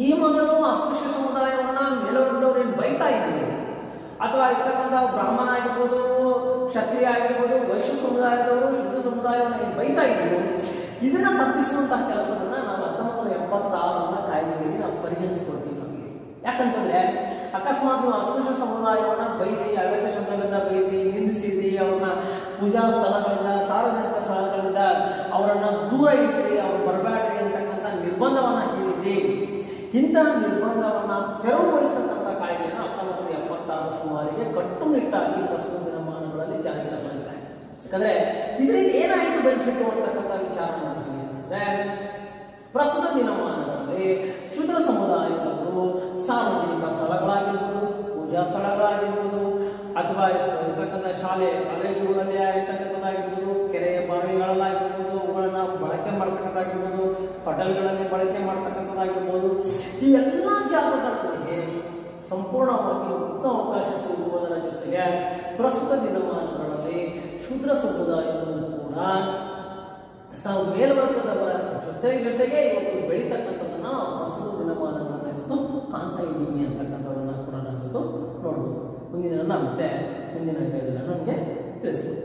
ಈ ಮೊದಲು ಅಸ್ಪೃಶ್ಯ ಸಮುದಾಯವನ್ನ ಮೇಲ್ವರ್ಗದವರು ಏನು ಬೈತಾ ಇದ್ರು ಅಥವಾ ಇರ್ತಕ್ಕಂಥ ಬ್ರಾಹ್ಮಣ ಆಗಿರ್ಬೋದು, ಕ್ಷತ್ರಿಯ ಆಗಿರ್ಬೋದು, ವೈಶ್ಯ ಸಮುದಾಯದವರು ಶುದ್ಧ ಸಮುದಾಯವನ್ನು ಏನು ಬೈತಾ ಇದ್ರು, ಇದನ್ನ ತಪ್ಪಿಸುವಂತಹ ಕೆಲಸವನ್ನ ನಾವು 1976ರ ಕಾಯ್ದೆಯಲ್ಲಿ ನಾವು ಪರಿಗಣಿಸಿಕೊಳ್ತೀವಿ. ನಮಗೆ ಯಾಕಂತಂದ್ರೆ ಅಕಸ್ಮಾತ್ ನೀವು ಅಸ್ಪೃಶ್ಯ ಸಮುದಾಯವನ್ನ ಬೈದ್ರಿ, ಅವ್ಯಾಚ್ಯ ಶಬ್ದಗಳಿಂದ ಬೈದ್ರಿ, ನಿಂದಿಸಿದ್ರಿ, ಅವ್ರನ್ನ ಪೂಜಾ ಸ್ಥಳಗಳಿಂದ ಸಾರ್ವಜನಿಕ ಸ್ಥಳಗಳಿಂದ ಅವರನ್ನ ದೂರ ಇಟ್ರಿ, ಅವ್ರು ಬರಬೇಡ್ರಿ ಅಂತಕ್ಕಂಥ ನಿರ್ಬಂಧವನ್ನು ಹೇರಿದ್ರಿ. ಇಂತಹ ನಿರ್ಬಂಧವನ್ನು ತೆರವುಗೊಳಿಸತಕ್ಕಂಥ ಕಾಯ್ದೆಯನ್ನು 1976 ಸುಮಾರಿಗೆ ಕಟ್ಟುನಿಟ್ಟಾಗಿ ಪ್ರಸ್ತುತ ದಿನಮಾನಗಳಲ್ಲಿ ಜಾರಿಗೆ ತರಲಾಗಿದೆ. ಯಾಕಂದ್ರೆ ಇದರಿಂದ ಏನಾಯಿತು ಬೆನಿಫಿಟ್ ಅಂತಕ್ಕಂಥ ವಿಚಾರ ನೋಡ್ತೀವಿ ಅಂದ್ರೆ, ಪ್ರಸ್ತುತ ದಿನಮಾನಗಳಲ್ಲಿ ಶೂದ್ರ ಸಮುದಾಯದವರು ಸಾರ್ವಜನಿಕ ಸ್ಥಳಗಳಾಗಿರ್ಬೋದು, ಪೂಜಾ ಸ್ಥಳಗಳಾಗಿರ್ಬೋದು, ಅಥವಾ ಇರ್ತಕ್ಕಂಥ ಶಾಲೆ ಕಾಲೇಜುಗಳಲ್ಲಿ ಆಗಿರ್ತಕ್ಕಂಥದ್ದಾಗಿರ್ಬೋದು, ಕೆರೆಯ ಬಾವಿಗಳಲ್ಲಾಗಿರ್ಬೋದು, ಅವುಗಳನ್ನ ಬಳಕೆ ಮಾಡ್ತಕ್ಕಂಥದ್ದಾಗಿರ್ಬೋದು, ಹೋಟೆಲ್ಗಳಲ್ಲಿ ಬಳಕೆ ಮಾಡ್ತಕ್ಕಂಥದ್ದಾಗಿರ್ಬೋದು, ಇವೆಲ್ಲ ಜಾಗಗಳಲ್ಲಿ ಸಂಪೂರ್ಣವಾಗಿ ಮುಕ್ತ ಅವಕಾಶ ಸಿಗುವುದರ ಜೊತೆಗೆ ಪ್ರಸ್ತುತ ದಿನಮಾನಗಳಲ್ಲಿ ಶೂದ್ರ ಸಮುದಾಯವನ್ನು ಕೂಡ ಮೇಲ್ವರ್ಗದವರ ಜೊತೆಗೆ ಇವತ್ತು ಬೆಳೀತಕ್ಕಂಥದ್ದನ್ನ ಪ್ರಸ್ತುತ ದಿನಮಾನಗಳಲ್ಲಿ ಕಾಣ್ತಾ ಇದ್ದೀವಿ ಅಂತಕ್ಕಂಥದ್ದನ್ನ ಕೂಡ ನಾವು ನೋಡ್ಬೋದು. ಮುಂದಿನ ಮತ್ತೆ ಮುಂದಿನ ನಮಗೆ ತಿಳಿಸ್ಬೋದು.